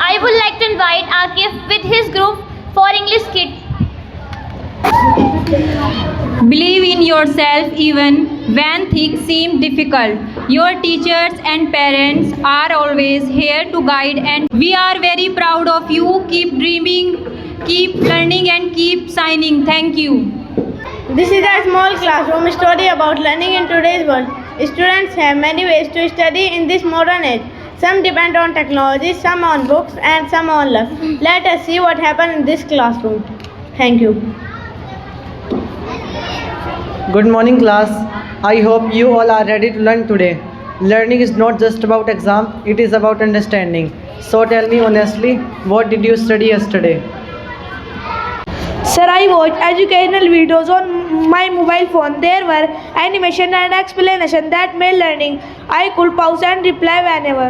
I would like to invite Akif with his group for English Kit. Believe in yourself even when things seem difficult. Your teachers and parents are always here to guide, and we are very proud of you. Keep dreaming, keep learning, and keep shining. Thank you. This is a small classroom story about learning in today's world. Students have many ways to study in this modern age. Some depend on technology, some on books, and some on luck. Let us see what happened in this classroom. Thank you. Good morning, class. I hope you all are ready to learn today. Learning is not just about exam, it is about understanding. So tell me honestly, what did you study yesterday? Sir, I watched educational videos on my mobile phone. There were animation and explanation that made learning. I could pause and reply whenever.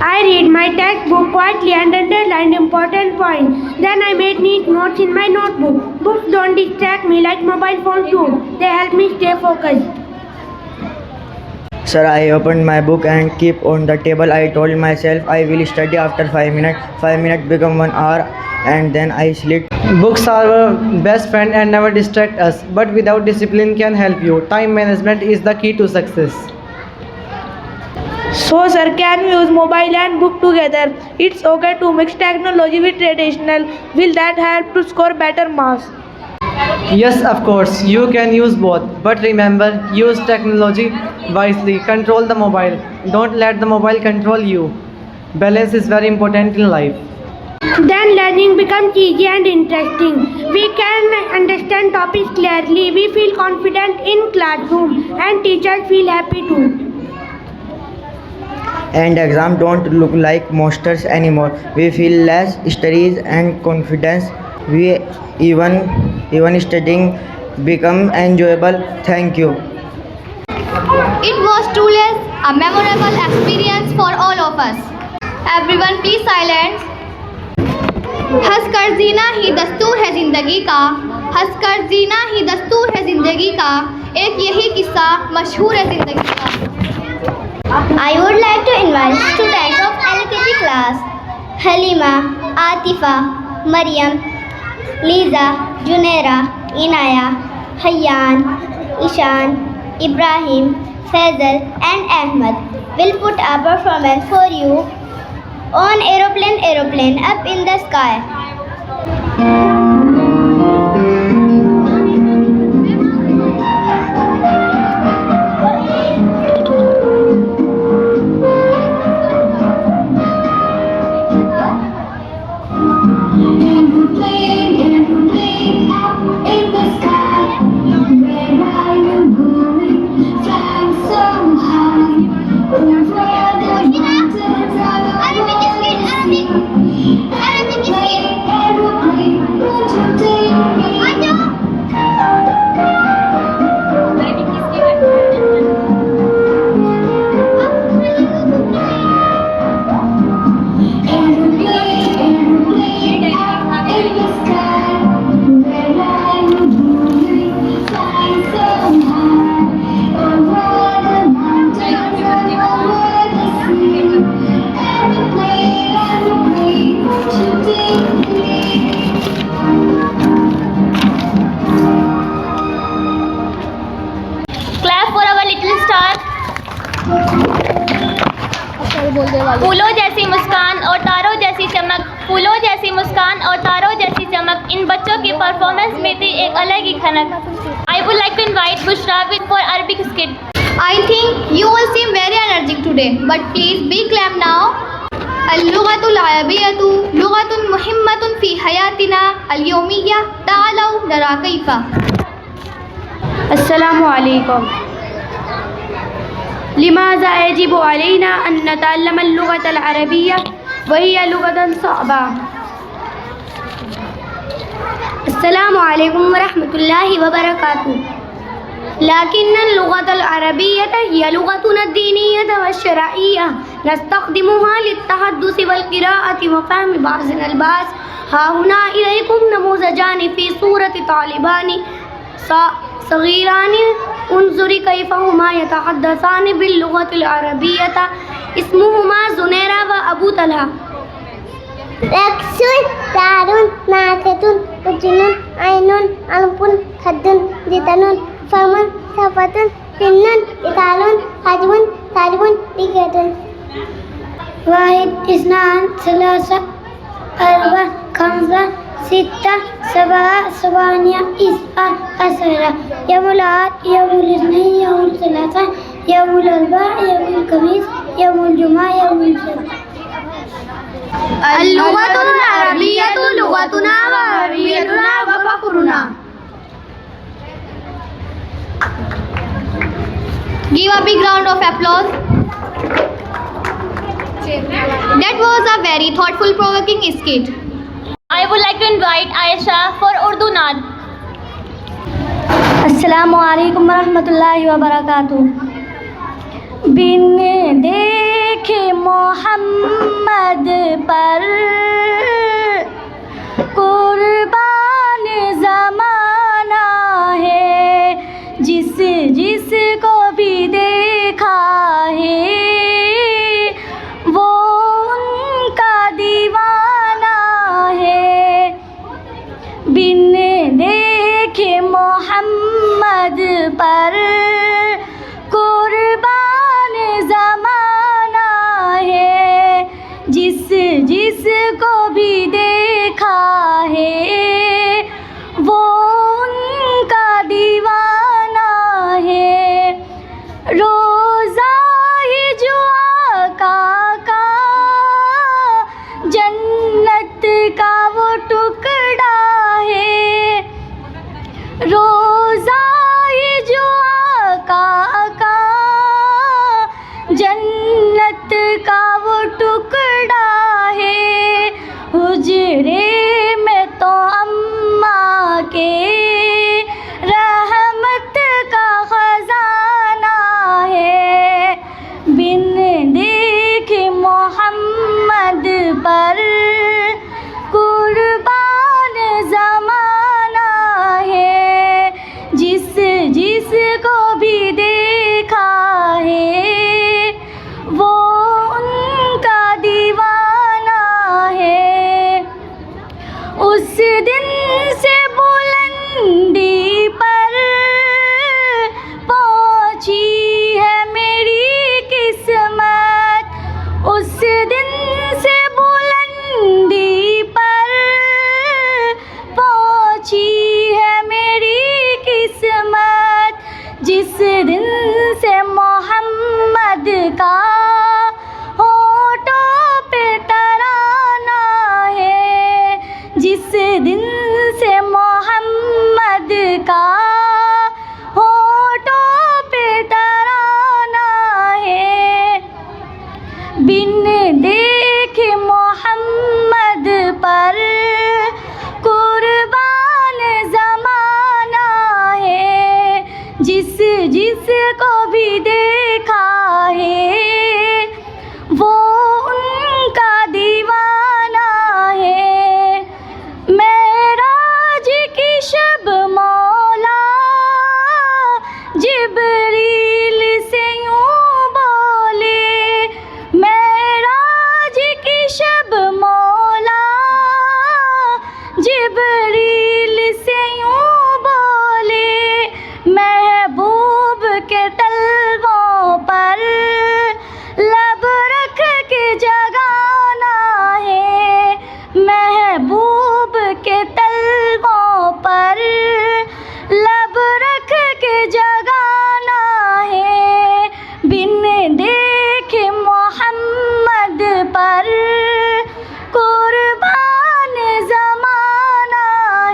I read my textbook quietly and underlined important points. Then I made neat notes in my notebook. Books don't distract me like mobile phones do. They help me stay focused. Sir, I opened my book and keep on the table. I told myself I will study after 5 minutes. 5 minutes become 1 hour and then I slept. Books are our best friend and never distract us, but without discipline can help you. Time management is the key to success. So, sir, can we use mobile and book together? It's okay to mix technology with traditional. Will that help to score better marks? Yes, of course, you can use both, but remember, use technology wisely. Control the mobile. Don't let the mobile control you. Balance is very important in life. Then learning becomes easy and interesting. We can understand topics clearly. We feel confident in classroom and teachers feel happy too. And exams don't look like monsters anymore. We feel less stress and confidence. We even studying become enjoyable. Thank you. It was truly a memorable experience for all of us. Everyone please silence. हंसकर जीना ही दस्तूर है ज़िंदगी का, हंसकर जीना ही दस्तूर है ज़िंदगी का, एक यही किस्सा मशहूर है ज़िंदगी का. I would like to invite students of LKG class Halima, Atifa, Maryam, Liza, Junaira, Inaya, Hayyan, Ishan, Ibrahim, Faisal and Ahmed will put a performance for you on aeroplane up in the sky. फूलों जैसी मुस्कान और तारों जैसी चमक, फूलों जैसी मुस्कान और तारों जैसी चमक, इन बच्चों की परफॉर्मेंस में थी एक अलग ही खनक. I would like to invite Bushra for Arabic skit. I think you all seem very energetic today, but please be calm now. اللغة العربية لغة مهمة في حياتنا اليومية. تعالوا نرى كيف. السلام عليكم. لماذا يجب علينا أن نتعلم اللغة العربية وهي لغة صعبة؟ السلام عليكم ورحمة الله وبركاته. لكن اللغة العربية هي لغتنا الدينية والشرعية، نستخدمها للتحدث والقراءة وفهم بعض الألفاظ. ها هنا إليكم نموذجان في صورة طالبان صغيران. انظري كيف هما يتحدثان باللغة العربية. اسمهما زنيرة وأبو طلحة. Raksun, Tarun, Nakatun, Ujunun, Ainun, Alpun, Khadun, Jitanun, Famun, Safatun, Tinnun, Italun, Hajmun, Taribun, Tikatun. Wahid, Isnan, Salasa, Arba, Khamsa, Sitta, Sabah, Sabaniya, Isfa, Asara, Yamulat, Yamul Isnain, Yamul Salasa, Yamul Arba, Yamul Khamis, Yamul Juma, Yamul Sabt. اللغة العربية لغتنا وهويتنا وفخرنا. Give a big round of applause. That was a very thoughtful, provoking skit. I would like to invite Aisha for Urdu Naat. अस्सलामु अलैकुम वरहमतुल्लाहि वबरकातुह। बिन देखे मोहम्मद पर कुर्बान ज़माना है, जिस जिस को भी देखा है वो उनका दीवाना है। बिन देखे मोहम्मद पर कुर्बान ज़माना है, जिस जिस को भी देखा है वो उनका दीवाना है। रोज़ा ही जो आका का जन्नत का वो टुकड़ा है। रोज़ा ही जो आका का जन्नत का वो टुकड़ा है। हुजरे में तो अम्मा के रहमत का खजाना है। बिन देखे मोहम्मद पर कुर्बान ज़माना है, जिस जिस को भी देखा है वो उनका दीवाना है। उस दिन से बुलंदी पर पहुंची है मेरी किस्मत। उस दिन से बुलंदी पर पहुंची है मेरी किस्मत। जिस दिन से मोहम्मद का होठों पे तराना है, जिस दिन से मोहम्मद का होठों पे तराना है। बिन देखे मोहम्मद पर कुर्बान ज़माना है, जिस जिस को भी देखा है वो उनका दीवाना है। मेराज की शब मौला जिब्रील से यूं बोले। मेराज की शब मौला जिब्रील से यूं बोले। महबूब के तलवों पर लब रख के जगाना है। महबूब के तलवों पर लब रख के जगाना है। बिन देखे मोहम्मद पर कुर्बान ज़माना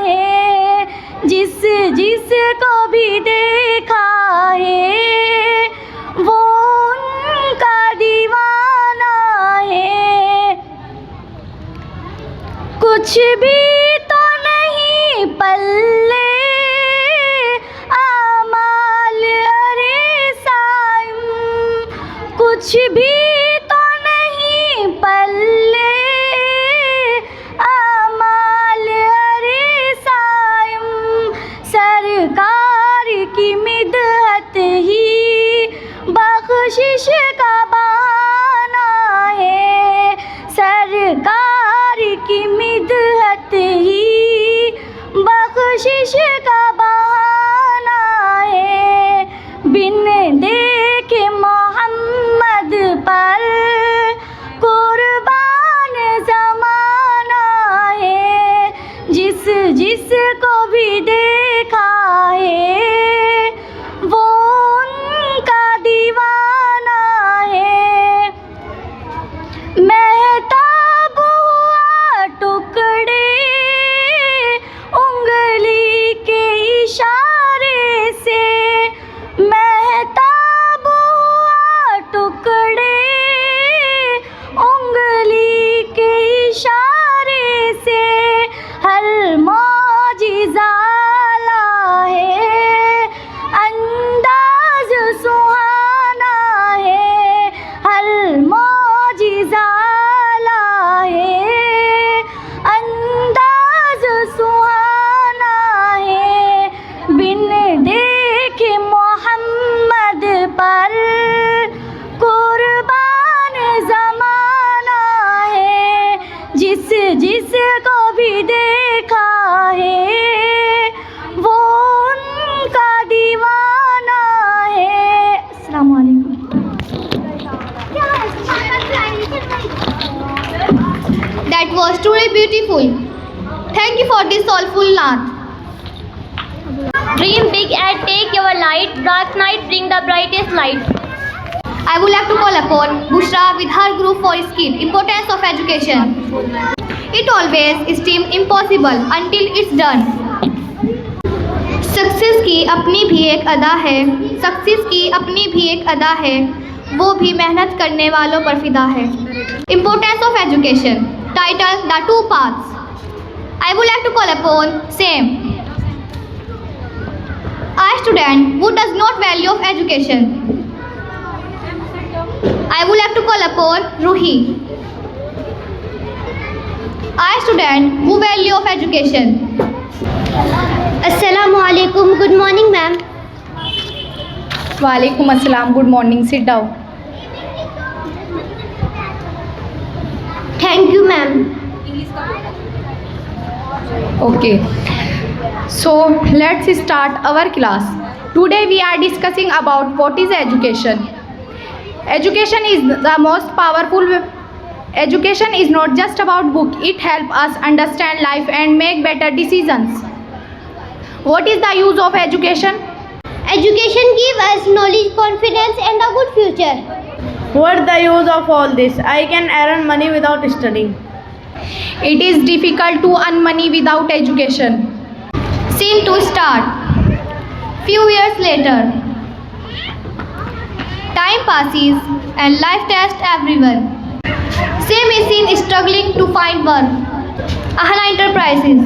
है, जिस जिस को भी देखा है वो उनका दीवाना है। कुछ भी तो नहीं पल्ले आमाल अरे साइम। कुछ भी तो नहीं पल्ले आमाल अरे साइम। सरकार की मिदहत ही बख्शिश का बहाना है। सरकार बिन देखे मोहम्मद पर कुर्बान ज़माना है, जिस जिस को भी देखा है वो उनका दीवाना है। महताब हुआ टुकड़े उंगली के इशारे से, महताब हुआ टुकड़े उंगली के इशारे से। हर मौजिज़ा ला है, अंदाज सुहाना है। हर मौजिज़ा ला है, अंदाज सुहाना है। बिन देखे मोहम्मद पर कुर्बान ज़माना है, जिस जिस को भी देखा है वो उनका दीवाना है। अस्सलाम वालेकुम। That was truly beautiful. Thank you for this soulful naat. Dream big and take your light. Dark night bring the brightest light. I would like to call upon Bushra with her group for skit Importance of Education. It always seems impossible until it's done. Success की अपनी भी एक अदा है, success की अपनी भी एक अदा है, वो भी मेहनत करने वालों पर फिदा है। Importance of Education. Title: The Two Paths. I would like to call upon Sam, a student who does not value of education. I would like to call upon Ruhi, a student who value of education. Assalamu alaikum. Good morning, ma'am. Walaikum assalam. Good morning. Sit down. Thank you, ma'am. Okay. So let's start our class. Today we are discussing about what is education. Education is the most powerful. Education is not just about book. It helps us understand life and make better decisions. What is the use of education? Education gives us knowledge, confidence, and a good future. What's the use of all this? I can earn money without studying. It is difficult to earn money without education. Scene to start. Few years later. Time passes and life tests everyone. Sam is seen struggling to find work. Ahana Enterprises.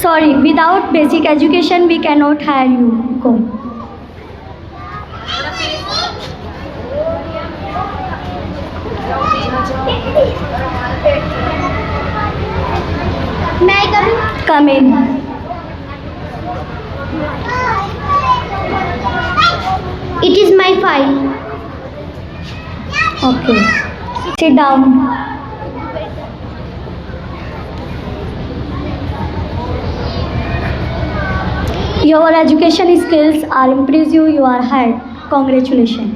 Sorry, without basic education we cannot hire you. Go. May I come in? Come in. It is my file. Okay. Sit down. Your education skills are impressive. You are hired. Congratulations.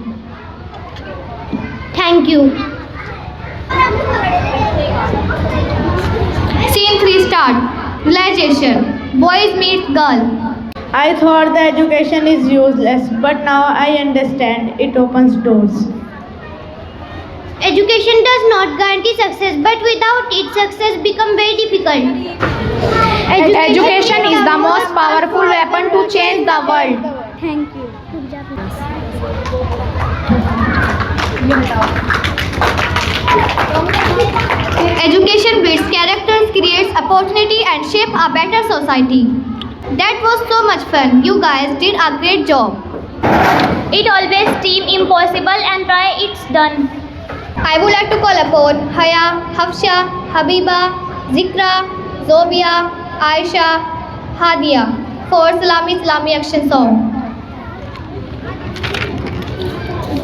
Thank you. Scene 3 start. Realization. Boys meet girl. I thought the education is useless, but now I understand it opens doors. Education does not guarantee success, but without it, success becomes very difficult. Education is the most powerful weapon to change the world. Thank you. Education builds characters, creates opportunity and shapes a better society. That was so much fun. You guys did a great job. It always seems impossible and try it's done. I would like to call upon Haya, Hafsha, Habiba, Zikra, Zobia, Aisha, Hadia for Salami Action Song.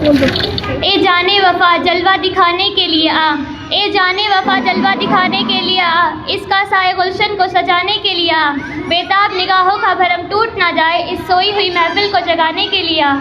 ए जाने वफा जलवा दिखाने के लिए आ, ए जाने वफा जलवा दिखाने के लिए आ, इसका साए गुलशन को सजाने के लिए आ, बेताब निगाहों का भरम टूट ना जाए, इस सोई हुई महफिल को जगाने के लिए आ।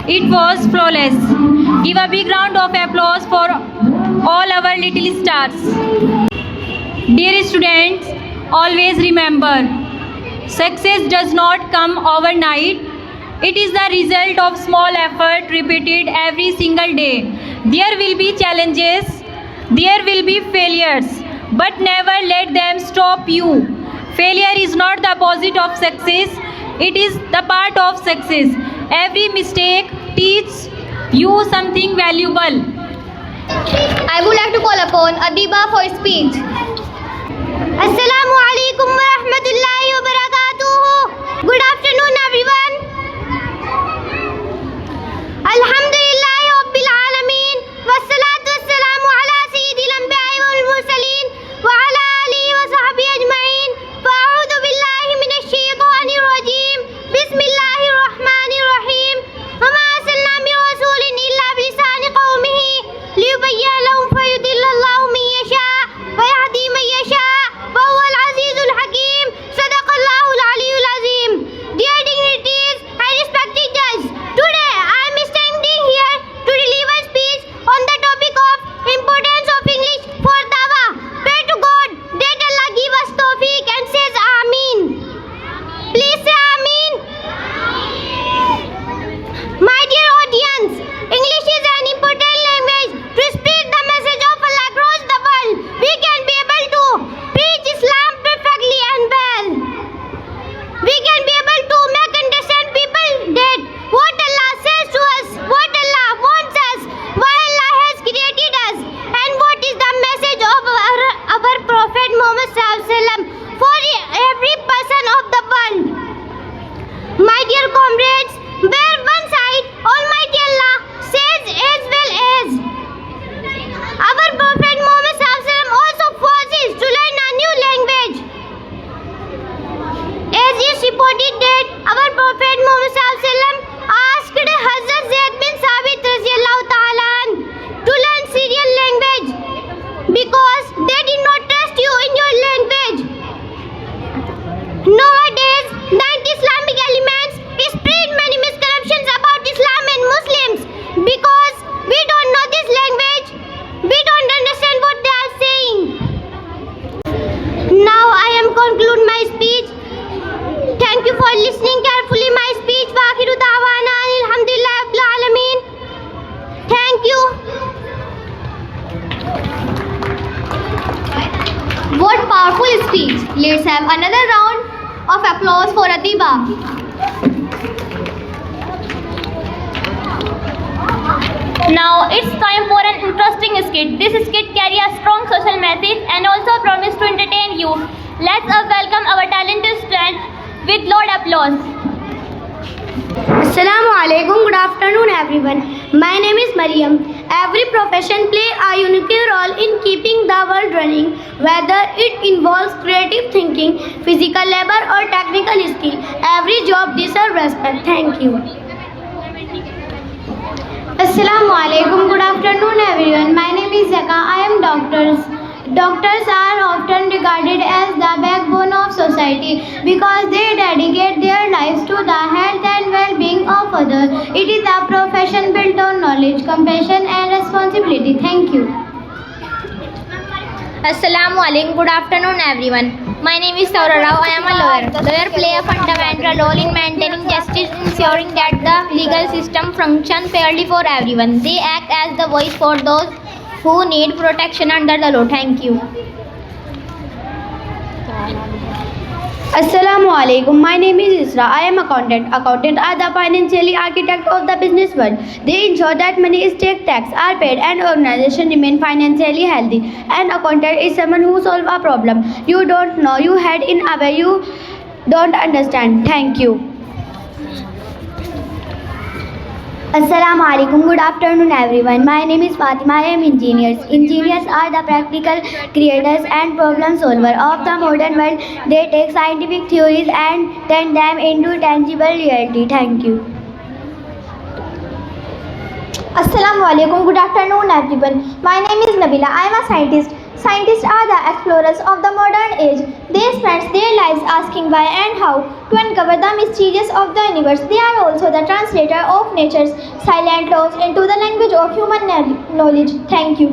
It was flawless. Give a big round of applause for all our little stars. Dear students, always remember, success does not come overnight. It is the result of small effort repeated every single day. There will be challenges, there will be failures, but never let them stop you. Failure is not the opposite of success, it is the part of success. Every mistake teaches you something valuable. I would like to call upon Adiba for speech. Assalamu alaikum wa rahmatullahi wa barakatuh. Good afternoon, everyone. Alhamdulillahi Rabbil Alameen. Wassalatu wassalamu ala sayyidil anbiya'i wal mursaleen wa ala alihi wa sahbihi ajma'in. Fa'udhu billahi minash shaitanir rajim. Bismillahir rahmanir rahim. Wa ma arsalna min rasulin illa bilisani qawmihi liyubayyina lahum fayudillallahu man yasha wa yahdi man yasha wa huwal azizul hakim. Sadaqallahul aliyyul azim. Dear dignitaries and respected judges, today I am standing let's have another round of applause for Atiba. Now it's time for an interesting skit. This skit carries a strong social message and also promise to entertain you. Let's welcome our talented student with loud applause. Assalamu alaikum. Good afternoon, everyone. My name is Mariam. Every profession plays a unique role in keeping the world running, whether it involves creative thinking, physical labor, or technical skill. Every job deserves respect. Thank you. Assalamu alaikum. Good afternoon, everyone. My name is Zaka. I am doctors. Doctors are often regarded as the backbone of society because they dedicate their lives to the health and well-being of others. It is a profession built on knowledge, compassion, and responsibility. Thank you. Assalamu alaikum. Good afternoon, everyone. My name is Saura Rao. I am a lawyer. Lawyers play a fundamental role in maintaining justice, ensuring that the legal system functions fairly for everyone. They act as the voice for those who need protection under the law. Thank you. Assalamu alaikum. My name is Isra. I am accountant. Accountants are the financial architect of the business world. They ensure that money is tax are paid and organization remain financially healthy. An accountant is someone who solve a problem you don't know you had in a way you don't understand. Thank you. Assalamu alaikum. Good afternoon, everyone. My name is Fatima. I am engineers. Engineers are the practical creators and problem solvers of the modern world. They take scientific theories and turn them into tangible reality. Thank you. Assalamu alaikum. Good afternoon, everyone. My name is Nabila. I am a scientist. Scientists are the explorers of the modern age. They spend their lives asking why and how to uncover the mysteries of the universe. They are also the translator of nature's silent laws into the language of human knowledge. Thank you.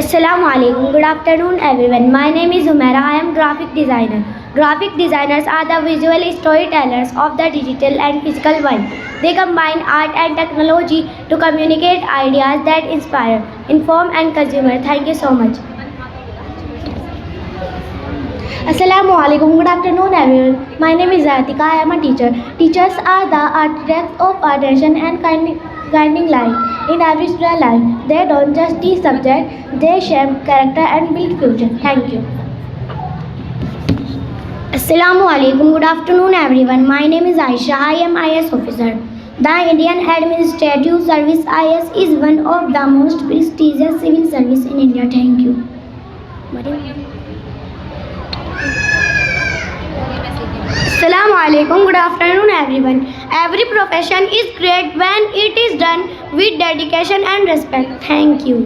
Assalamu alaikum. Good afternoon, everyone. My name is Humaira. I am graphic designer. Graphic designers are the visual storytellers of the digital and physical world. They combine art and technology to communicate ideas that inspire, inform, and consumer. Thank you so much. Assalamu alaikum. Good afternoon, everyone. My name is Zatika. I am a teacher. Teachers are the architects of our nation and guiding light in every student life. They don't just teach subject; they shape character and build future. Thank you. Assalamu alaikum. Good afternoon, everyone. My name is Aisha. I am IS officer. The Indian Administrative Service IS is one of the most prestigious civil service in India. Thank you. Assalamu alaikum. Good afternoon, everyone. Every profession is great when it is done with dedication and respect. Thank you.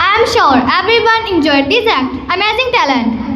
I am sure everyone enjoyed this act. Amazing talent.